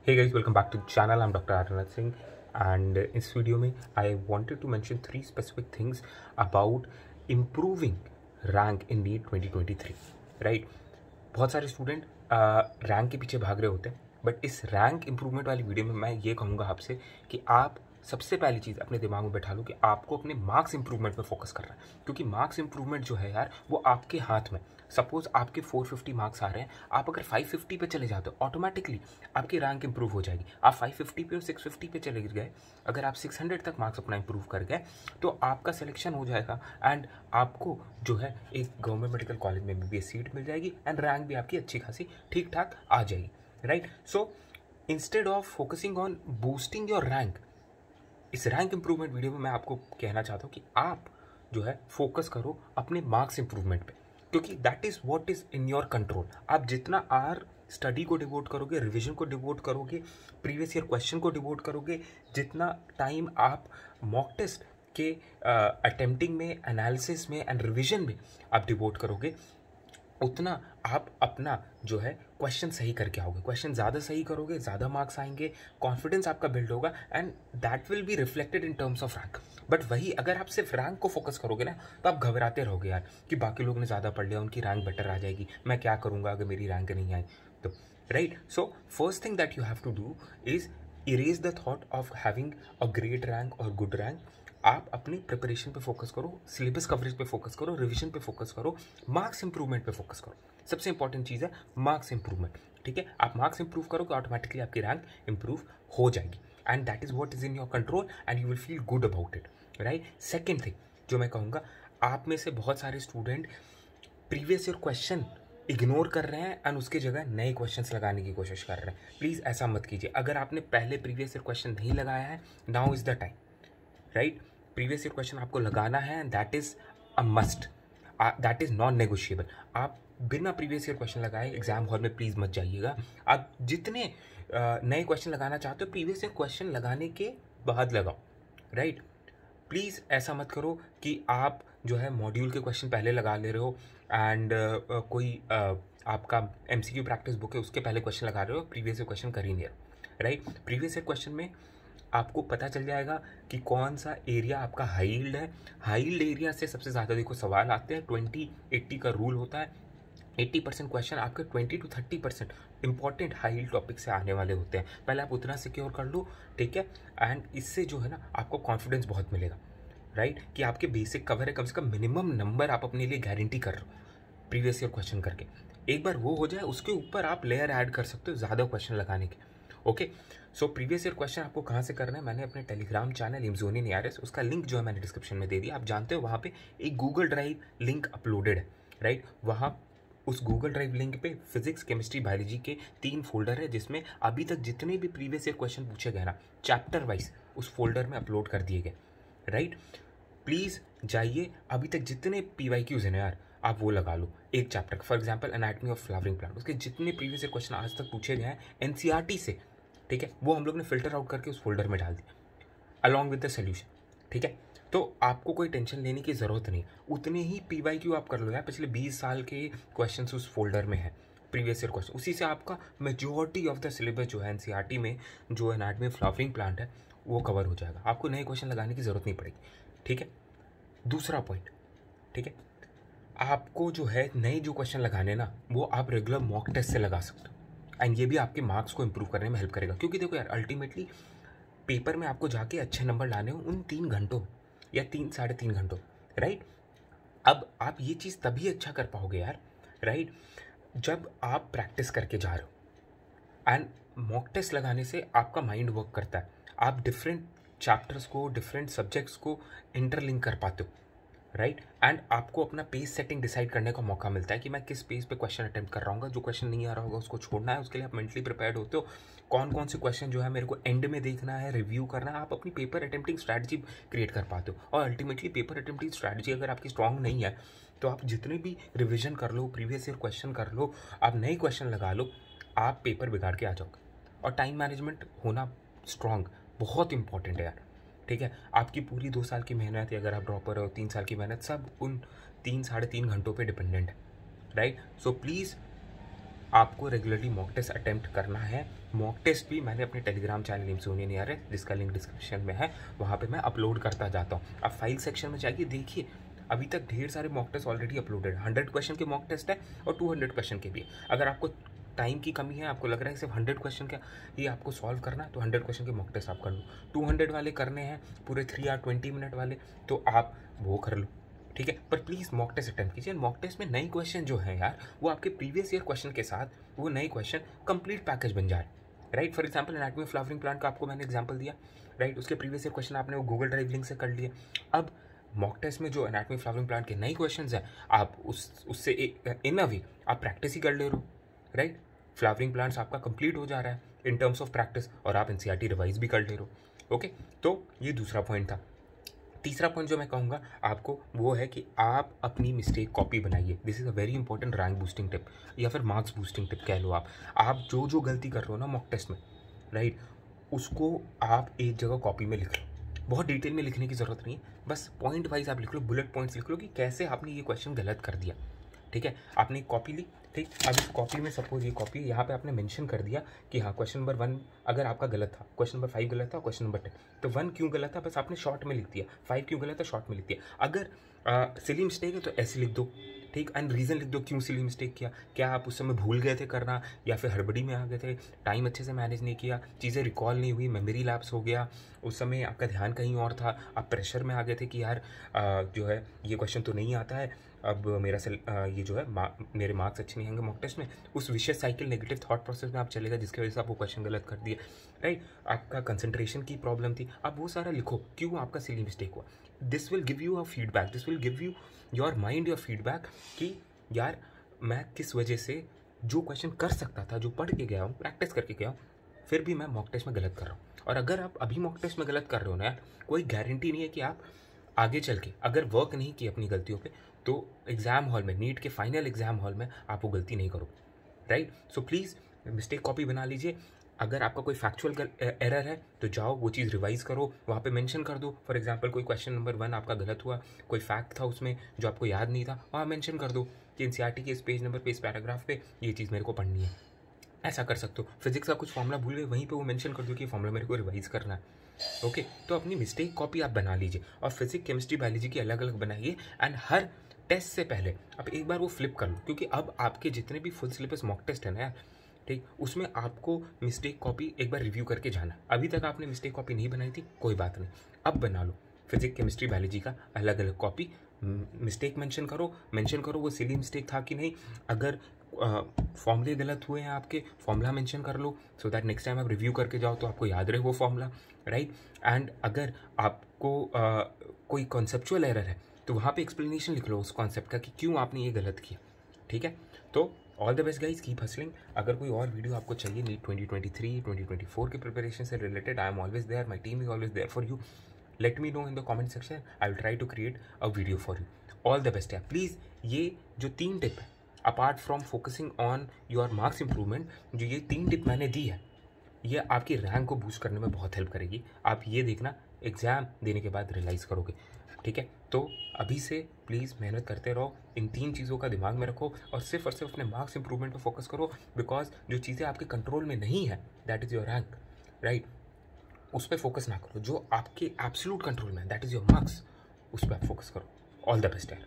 Hey guys, welcome back to the channel. I'm Dr. Arnath Singh and in this video में I wanted to mention 3 specific things about improving rank in NEET 2023. Right? बहुत सारे student rank के पीछे भाग रहे होते हैं, but इस रैंक इम्प्रूवमेंट वाली वीडियो में मैं ये कहूँगा आपसे कि आप सबसे पहली चीज़ अपने दिमाग में बैठा लो कि आपको अपने मार्क्स इंप्रूवमेंट पे फोकस करना है, क्योंकि मार्क्स इंप्रूवमेंट जो है यार वो आपके हाथ में। सपोज आपके 450 मार्क्स आ रहे हैं, आप अगर 550 पे चले जाते हो ऑटोमेटिकली आपकी रैंक इंप्रूव हो जाएगी। आप 550 पे और 650 पे चले गए, अगर आप 600 तक मार्क्स अपना इंप्रूव कर गए तो आपका सिलेक्शन हो जाएगा एंड आपको जो है एक गवर्नमेंट मेडिकल कॉलेज में MBBS सीट मिल जाएगी एंड रैंक भी आपकी अच्छी खासी ठीक ठाक आ जाएगी। Right? So instead of focusing on boosting your rank, इस रैंक इंप्रूवमेंट वीडियो में मैं आपको कहना चाहता हूँ कि आप जो है फोकस करो अपने मार्क्स इंप्रूवमेंट पे, क्योंकि that is what is in your control. आप जितना स्टडी को डिवोट करोगे, रिवीजन को डिवोट करोगे, प्रीवियस ईयर क्वेश्चन को डिवोट करोगे, जितना टाइम आप मॉक टेस्ट के अटेम्प्टिंग में, एनालिसिस में एंड रिवीजन में आप डिवोट करोगे, उतना आप अपना जो है क्वेश्चन सही करके आओगे। क्वेश्चन ज़्यादा सही करोगे, ज़्यादा मार्क्स आएंगे, कॉन्फिडेंस आपका बिल्ड होगा and that will be reflected in terms of rank. But वही अगर आप सिर्फ रैंक को फोकस करोगे ना तो आप घबराते रहोगे यार कि बाकी लोग ने ज़्यादा पढ़ लिया, उनकी रैंक बेटर आ जाएगी, मैं क्या करूँगा अगर मेरी रैंक नहीं आई तो। Right? So first thing that you have to do is erase the thought of having a great rank और गुड रैंक। आप अपनी प्रिपरेशन पे फोकस करो, सिलेबस कवरेज पे फोकस करो, रिवीजन पे फोकस करो, मार्क्स इंप्रूवमेंट पे फोकस करो। सबसे इंपॉर्टेंट चीज़ है मार्क्स इंप्रूवमेंट। ठीक है? आप मार्क्स इंप्रूव करोगे ऑटोमेटिकली आपकी रैंक इंप्रूव हो जाएगी and that is what is in your control and you will feel good about it. Right? Second thing जो मैं कहूँगा, आप में से बहुत सारे student previous year question ignore कर रहे हैं एंड उसके जगह नए क्वेश्चंस लगाने की कोशिश कर रहे हैं। प्लीज़ ऐसा मत कीजिए। अगर आपने पहले प्रीवियस ईयर क्वेश्चन नहीं लगाया है, now is the time. Right? Previous year question आपको लगाना है and that is a must, that is non negotiable. आप बिना प्रीवियस ईयर क्वेश्चन लगाए एग्जाम हॉल में प्लीज़ मत जाइएगा। आप जितने नए क्वेश्चन लगाना चाहते हो प्रीवियस ईयर क्वेश्चन लगाने के बाद लगाओ। राइट? प्लीज़ ऐसा मत करो कि आप जो है मॉड्यूल के क्वेश्चन पहले लगा ले रहे हो एंड कोई आपका MCQ प्रैक्टिस बुक है उसके पहले क्वेश्चन लगा रहे हो, प्रीवियस ईयर क्वेश्चन कर ही नहीं रहे। राइट? प्रीवियस ईयर क्वेश्चन में आपको पता चल जाएगा कि कौन सा एरिया आपका हाई यील्ड है। हाई यील्ड एरिया से सबसे ज़्यादा देखो सवाल आते हैं, 20-80 का रूल होता है। 80% क्वेश्चन आपके 20 to 30% important high yield topic से आने वाले होते हैं। पहले आप उतना सिक्योर कर लो, ठीक है? एंड इससे जो है ना आपको कॉन्फिडेंस बहुत मिलेगा। राइट? कि आपके बेसिक कवर है, कम से कम मिनिमम नंबर आप अपने लिए गारंटी कर रहे हो प्रीवियस ईयर क्वेश्चन करके। एक बार वो हो जाए उसके ऊपर आप लेयर ऐड कर सकते हो ज़्यादा क्वेश्चन लगाने के। Okay? So previous year question आपको कहाँ से करना है, मैंने अपने टेलीग्राम चैनल इमजोनी ARS उसका लिंक जो है मैंने डिस्क्रिप्शन में दे दिया। आप जानते हो वहाँ पे एक गूगल ड्राइव लिंक अपलोडेड है। राइट? वहाँ उस गूगल ड्राइव लिंक पे फिजिक्स, केमिस्ट्री, बायोलॉजी के 3 फोल्डर है जिसमें अभी तक जितने भी प्रीवियस ईयर क्वेश्चन पूछे गए ना चैप्टर वाइज उस फोल्डर में अपलोड कर दिए गए। राइट? प्लीज़ जाइए, अभी तक जितने PYQs हैं ना यार आप वो लगा लो एक chapter. For example anatomy of flowering plant, उसके जितने प्रीवियस ईयर क्वेश्चन आज तक पूछे गए हैं NCERT से, ठीक है, वो हम लोग ने फिल्टर आउट करके उस फोल्डर में डाल दिया अलॉन्ग विद द सोल्यूशन। ठीक है? तो आपको कोई टेंशन लेने की ज़रूरत नहीं, उतने ही PYQ आप कर लो यार। पिछले 20 साल के क्वेश्चन उस फोल्डर में है, प्रीवियस ईयर क्वेश्चन, उसी से आपका मेजॉरिटी ऑफ द सिलेबस जो है NCERT में जो एनाटॉमी ऑफ फ्लावरिंग प्लांट है वो कवर हो जाएगा। आपको नए क्वेश्चन लगाने की ज़रूरत नहीं पड़ेगी। ठीक है? दूसरा पॉइंट, ठीक है, आपको जो है नए जो क्वेश्चन लगाने ना वो आप रेगुलर मॉक टेस्ट से लगा सकते हो एंड ये भी आपके मार्क्स को इंप्रूव करने में हेल्प करेगा। क्योंकि देखो यार अल्टीमेटली पेपर में आपको जाके अच्छे नंबर लाने हो उन 3 घंटों या 3-3.5 घंटों। राइट? अब आप ये चीज़ तभी अच्छा कर पाओगे यार, राइट, जब आप प्रैक्टिस करके जा रहे हो। एंड मॉक टेस्ट लगाने से आपका माइंड वर्क करता है, आप डिफरेंट चैप्टर्स को, डिफरेंट सब्जेक्ट्स को इंटरलिंक कर पाते हो। राइट? एंड आपको अपना पेस सेटिंग डिसाइड करने का मौका मिलता है कि मैं किस पेस पे क्वेश्चन अटेम्प्ट कर रहा हूँ। जो क्वेश्चन नहीं आ रहा होगा उसको छोड़ना है, उसके लिए आप मेंटली प्रिपेयर्ड होते हो। कौन कौन से क्वेश्चन जो है मेरे को एंड में देखना है, रिव्यू करना है, आप अपनी पेपर अटेम्प्टिंग स्ट्रैटेजी क्रिएट कर पाते हो। और अल्टीमेटली पेपर अटेम्प्टिंग स्ट्रैटेजी अगर आपकी स्ट्रॉन्ग नहीं है तो आप जितने भी रिविजन कर लो, प्रीवियस ईयर क्वेश्चन कर लो, आप नए क्वेश्चन लगा लो, आप पेपर बिगाड़ के आ जाओगे। और टाइम मैनेजमेंट होना स्ट्रॉन्ग बहुत इंपॉर्टेंट है यार। ठीक है? आपकी पूरी 2 साल की मेहनत या अगर आप ड्रॉपर हो 3 साल की मेहनत सब उन 3-3.5 घंटों पे डिपेंडेंट है। राइट? सो प्लीज़ आपको रेगुलरली मॉक टेस्ट अटेम्प्ट करना है। मॉक टेस्ट भी मैंने अपने टेलीग्राम चैनल इंस्यूनियन यार है, जिसका लिंक डिस्क्रिप्शन में है, वहाँ पे मैं अपलोड करता जाता हूँ। आप फाइल सेक्शन में जाइए, देखिए अभी तक ढेर सारे mock test already uploaded. 100 question के मॉक टेस्ट है और 200 क्वेश्चन के भी। अगर आपको टाइम की कमी है, आपको लग रहा है सिर्फ 100 क्वेश्चन का ये आपको सॉल्व करना है, तो 100 क्वेश्चन के मॉक टेस्ट आप कर लो। 200 वाले करने हैं पूरे 3 या 20 मिनट वाले, तो आप वो कर लो, ठीक है। पर प्लीज़ मॉक टेस्ट अटेम्प्ट कीजिए। मॉक टेस्ट में नए क्वेश्चन जो हैं यार, वो आपके प्रीवियस ईयर क्वेश्चन के साथ वो नए क्वेश्चन कंप्लीट पैकेज बन जाए, right. For example anatomy of flowering plant का आपको मैंने एग्जाम्पल दिया, राइट। उसके प्रीवियस ईयर क्वेश्चन आपने वो गूगल ड्राइव लिंक से कर लिए। अब मॉक टेस्ट में जो एनाटॉमी फ्लावरिंग प्लांट के नए क्वेश्चंस हैं, आप उससे इन अ वे आप प्रैक्टिस ही कर ले रहे हो, राइट। फ्लावरिंग प्लांट्स आपका कंप्लीट हो जा रहा है इन टर्म्स ऑफ प्रैक्टिस, और आप एनसीईआरटी रिवाइज भी कर ले रहे हो, ओके। तो ये दूसरा पॉइंट था। तीसरा पॉइंट जो मैं कहूँगा आपको वो है कि आप अपनी मिस्टेक कॉपी बनाइए। This is a very important rank boosting tip, या फिर मार्क्स बूस्टिंग टिप कह लो आप जो गलती कर रहे हो ना मॉक टेस्ट में, राइट, उसको आप एक जगह कॉपी में लिख लो। बहुत डिटेल में लिखने की ज़रूरत नहीं है, बस पॉइंट वाइज आप लिख लो, बुलेट पॉइंट्स लिख लो कि कैसे आपने ये क्वेश्चन गलत कर दिया, ठीक है। आपने एक कॉपी ली, ठीक। अब इस कॉपी में सपोज ये कॉपी यहाँ पे आपने मेंशन कर दिया कि हाँ क्वेश्चन नंबर 1 अगर आपका गलत था, क्वेश्चन नंबर 5 गलत था, क्वेश्चन नंबर 10, तो 1 क्यों गलत था बस आपने शॉर्ट में लिख दिया, 5 क्यों गलत था शॉर्ट में लिख दिया। अगर सिली मिस्टेक है तो ऐसे लिख दो, ठीक। एंड रीज़न लिख दो क्यों सिली मिस्टेक किया, क्या आप उस समय भूल गए थे करना, या फिर हड़बड़ी में आ गए थे, टाइम अच्छे से मैनेज नहीं किया, चीज़ें रिकॉल नहीं हुई, मेमोरी लैप्स हो गया, उस समय आपका ध्यान कहीं और था, आप प्रेशर में आ गए थे कि यार जो है ये क्वेश्चन तो नहीं आता है, अब मेरा ये जो है मेरे मार्क्स अच्छे नहीं होंगे मॉक टेस्ट में। उस विशेष साइकिल नेगेटिव थॉट प्रोसेस में आप चलेगा, जिसकी वजह से आप वो क्वेश्चन गलत कर दिए, राइट। आपका कंसंट्रेशन की प्रॉब्लम थी, आप वो सारा लिखो क्यों आपका सिली मिस्टेक हुआ। This will give you a feedback, this will give you your mind your feedback कि यार मैं किस वजह से जो क्वेश्चन कर सकता था, जो पढ़ के गया हूँ, प्रैक्टिस करके गया हूँ, फिर भी मैं मॉक टेस्ट में गलत कर रहा हूँ। और अगर आप अभी मॉक टेस्ट में गलत कर रहे हो ना यार, कोई गारंटी नहीं है कि आप आगे चल के अगर वर्क नहीं की अपनी गलतियों पे, तो एग्ज़ाम हॉल में, नीट के फाइनल एग्ज़ाम हॉल में आप वो गलती नहीं करो, right. So please mistake copy बना लीजिए। अगर आपका कोई फैक्चुअल एरर है तो जाओ वो चीज़ रिवाइज करो, वहाँ पे मेंशन कर दो। फॉर एग्जांपल कोई क्वेश्चन नंबर 1 आपका गलत हुआ, कोई फैक्ट था उसमें जो आपको याद नहीं था, वहाँ मेंशन कर दो कि एनसीईआरटी के इस पेज नंबर पे, इस पैराग्राफ पे ये चीज़ मेरे को पढ़नी है। ऐसा कर सकते हो। फिजिक्स का कुछ फॉर्मूला भूल गए, वहीं पे वो मेंशन कर दो कि फॉर्मूला मेरे को रिवाइज करना है, ओके। तो अपनी मिस्टेक कॉपी आप बना लीजिए, और फिजिक्स केमिस्ट्री बायोलॉजी की अलग अलग बनाइए। एंड हर टेस्ट से पहले आप एक बार वो फ्लिप कर लो, क्योंकि अब आपके जितने भी फुल सिलेबस मॉक टेस्ट है ना यार, ठीक, उसमें आपको मिस्टेक कॉपी एक बार रिव्यू करके जाना। अभी तक आपने मिस्टेक कॉपी नहीं बनाई थी, कोई बात नहीं, अब बना लो। फिजिक्स केमिस्ट्री बायोलॉजी का अलग अलग कॉपी, मिस्टेक मेंशन करो वो सिली मिस्टेक था कि नहीं। अगर फॉर्मूले गलत हुए हैं आपके, फॉर्मूला मेंशन कर लो, सो दैट नेक्स्ट टाइम आप रिव्यू करके जाओ तो आपको याद रहे वो फॉर्मूला, राइट। एंड अगर आपको कोई कॉन्सेप्चुअल एरर है तो वहाँ पे एक्सप्लेनेशन लिख लो उस कॉन्सेप्ट का कि क्यों आपने ये गलत किया, ठीक है। तो all the best guys, keep hustling. अगर कोई और वीडियो आपको चाहिए नीट 2023 2024 के प्रिपरेशन से related, I am always there, my team is always there for you. Let me know in the comment section, I will try to create a video for you. All the best यार। Please ये जो 3 tip है, apart from focusing on your marks improvement, जो ये 3 tip मैंने दी है, ये आपकी रैंक को बूस्ट करने में बहुत हेल्प करेगी। आप ये देखना एग्ज़ाम देने के बाद रियलाइज़ करोगे, ठीक है। तो अभी से प्लीज़ मेहनत करते रहो, इन 3 चीज़ों का दिमाग में रखो, और सिर्फ अपने मार्क्स इंप्रूवमेंट पर फोकस करो। बिकॉज जो चीज़ें आपके कंट्रोल में नहीं है, that is your rank, right. उस पर फोकस ना करो, जो आपके एब्सोल्यूट कंट्रोल में है, दैट इज़ योर मार्क्स, उस पर आप फोकस करो। ऑल द बेस्ट यार।